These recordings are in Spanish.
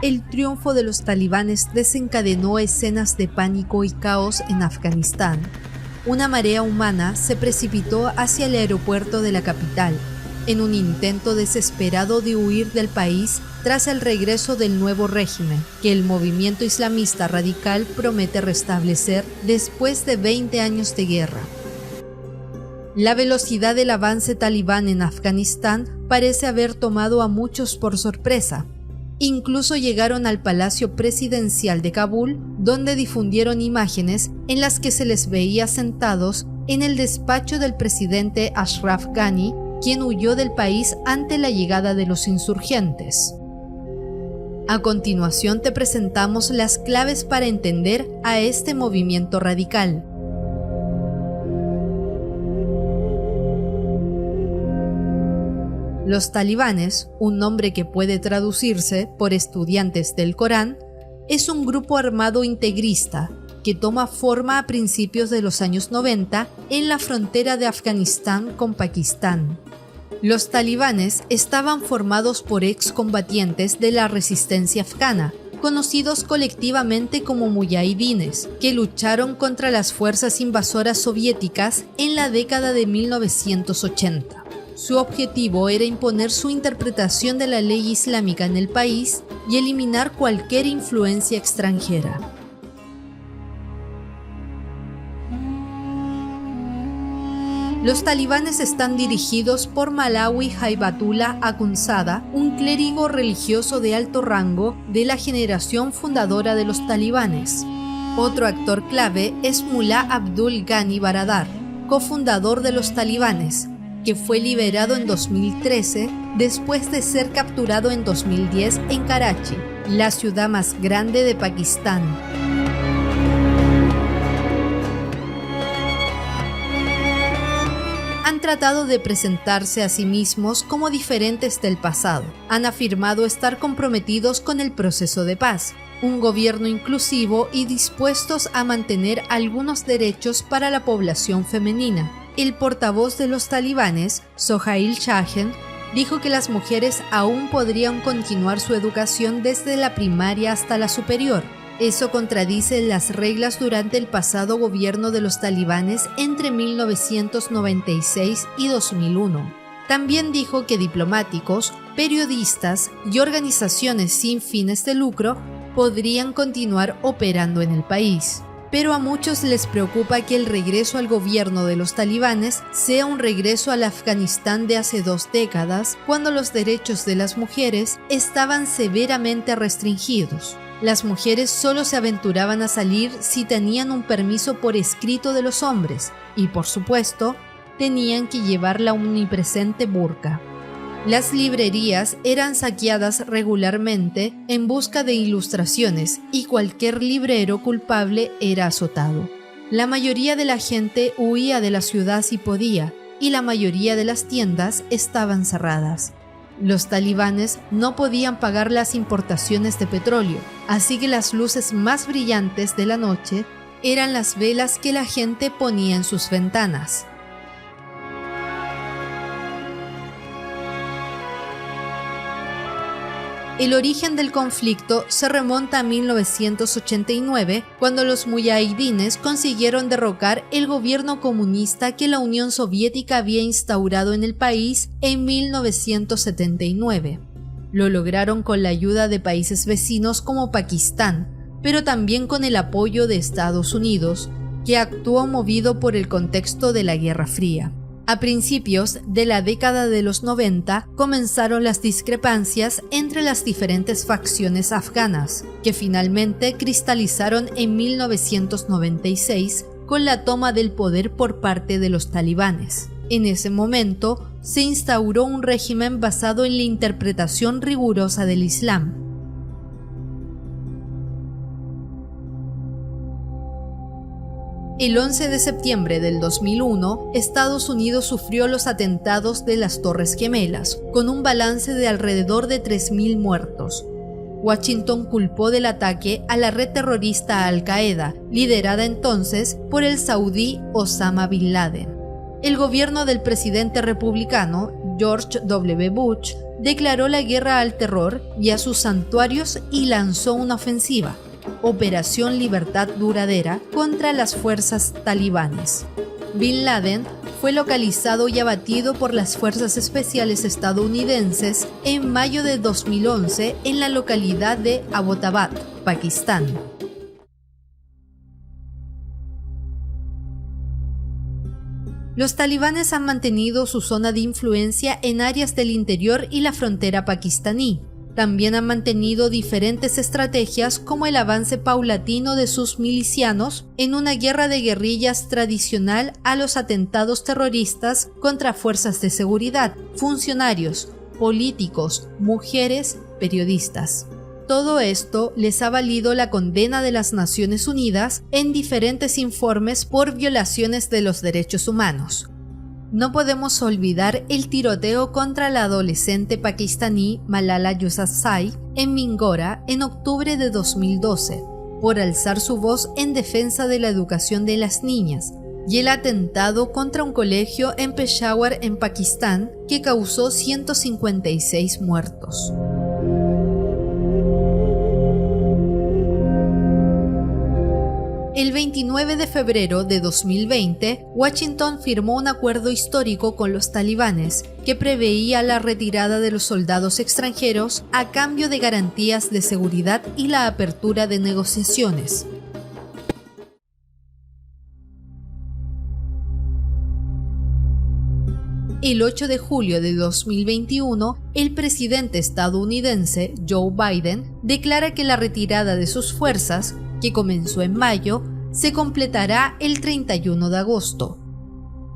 El triunfo de los talibanes desencadenó escenas de pánico y caos en Afganistán. Una marea humana se precipitó hacia el aeropuerto de la capital, en un intento desesperado de huir del país tras el regreso del nuevo régimen, que el movimiento islamista radical promete restablecer después de 20 años de guerra. La velocidad del avance talibán en Afganistán parece haber tomado a muchos por sorpresa. Incluso llegaron al Palacio Presidencial de Kabul, donde difundieron imágenes en las que se les veía sentados en el despacho del presidente Ashraf Ghani, quien huyó del país ante la llegada de los insurgentes. A continuación te presentamos las claves para entender a este movimiento radical. Los talibanes, un nombre que puede traducirse por estudiantes del Corán, es un grupo armado integrista que toma forma a principios de los años 90 en la frontera de Afganistán con Pakistán. Los talibanes estaban formados por excombatientes de la resistencia afgana, conocidos colectivamente como muyahidines, que lucharon contra las fuerzas invasoras soviéticas en la década de 1980. Su objetivo era imponer su interpretación de la ley islámica en el país y eliminar cualquier influencia extranjera. Los talibanes están dirigidos por Malawi Haibatullah Akhundzada, un clérigo religioso de alto rango de la generación fundadora de los talibanes. Otro actor clave es Mullah Abdul Ghani Baradar, cofundador de los talibanes, que fue liberado en 2013 después de ser capturado en 2010 en Karachi, la ciudad más grande de Pakistán. Han tratado de presentarse a sí mismos como diferentes del pasado. Han afirmado estar comprometidos con el proceso de paz, un gobierno inclusivo y dispuestos a mantener algunos derechos para la población femenina. El portavoz de los talibanes, Sohail Shahen, dijo que las mujeres aún podrían continuar su educación desde la primaria hasta la superior. Eso contradice las reglas durante el pasado gobierno de los talibanes entre 1996 y 2001. También dijo que diplomáticos, periodistas y organizaciones sin fines de lucro podrían continuar operando en el país. Pero a muchos les preocupa que el regreso al gobierno de los talibanes sea un regreso al Afganistán de hace 2 décadas, cuando los derechos de las mujeres estaban severamente restringidos. Las mujeres solo se aventuraban a salir si tenían un permiso por escrito de los hombres y, por supuesto, tenían que llevar la omnipresente burka. Las librerías eran saqueadas regularmente en busca de ilustraciones y cualquier librero culpable era azotado. La mayoría de la gente huía de la ciudad si podía y la mayoría de las tiendas estaban cerradas. Los talibanes no podían pagar las importaciones de petróleo, así que las luces más brillantes de la noche eran las velas que la gente ponía en sus ventanas. El origen del conflicto se remonta a 1989, cuando los muyahidines consiguieron derrocar el gobierno comunista que la Unión Soviética había instaurado en el país en 1979. Lo lograron con la ayuda de países vecinos como Pakistán, pero también con el apoyo de Estados Unidos, que actuó movido por el contexto de la Guerra Fría. A principios de la década de los 90 comenzaron las discrepancias entre las diferentes facciones afganas, que finalmente cristalizaron en 1996 con la toma del poder por parte de los talibanes. En ese momento se instauró un régimen basado en la interpretación rigurosa del Islam. El 11 de septiembre del 2001, Estados Unidos sufrió los atentados de las Torres Gemelas, con un balance de alrededor de 3.000 muertos. Washington culpó del ataque a la red terrorista Al-Qaeda, liderada entonces por el saudí Osama Bin Laden. El gobierno del presidente republicano George W. Bush, declaró la guerra al terror y a sus santuarios y lanzó una ofensiva, Operación Libertad Duradera, contra las fuerzas talibanes. Bin Laden fue localizado y abatido por las fuerzas especiales estadounidenses en mayo de 2011 en la localidad de Abbottabad, Pakistán. Los talibanes han mantenido su zona de influencia en áreas del interior y la frontera pakistaní. También han mantenido diferentes estrategias como el avance paulatino de sus milicianos en una guerra de guerrillas tradicional a los atentados terroristas contra fuerzas de seguridad, funcionarios, políticos, mujeres, periodistas. Todo esto les ha valido la condena de las Naciones Unidas en diferentes informes por violaciones de los derechos humanos. No podemos olvidar el tiroteo contra la adolescente pakistaní Malala Yousafzai en Mingora en octubre de 2012, por alzar su voz en defensa de la educación de las niñas, y el atentado contra un colegio en Peshawar, en Pakistán, que causó 156 muertos. El 29 de febrero de 2020, Washington firmó un acuerdo histórico con los talibanes que preveía la retirada de los soldados extranjeros a cambio de garantías de seguridad y la apertura de negociaciones. El 8 de julio de 2021, el presidente estadounidense Joe Biden declara que la retirada de sus fuerzas, que comenzó en mayo, se completará el 31 de agosto.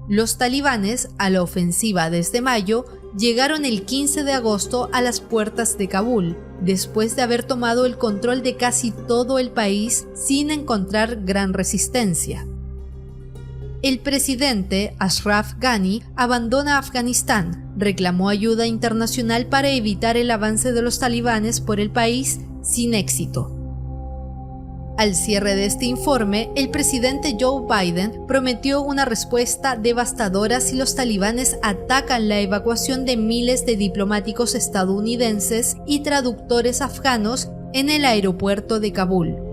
Los talibanes, a la ofensiva desde mayo, llegaron el 15 de agosto a las puertas de Kabul, después de haber tomado el control de casi todo el país sin encontrar gran resistencia. El presidente Ashraf Ghani abandona Afganistán, reclamó ayuda internacional para evitar el avance de los talibanes por el país sin éxito. Al cierre de este informe, el presidente Joe Biden prometió una respuesta devastadora si los talibanes atacan la evacuación de miles de diplomáticos estadounidenses y traductores afganos en el aeropuerto de Kabul.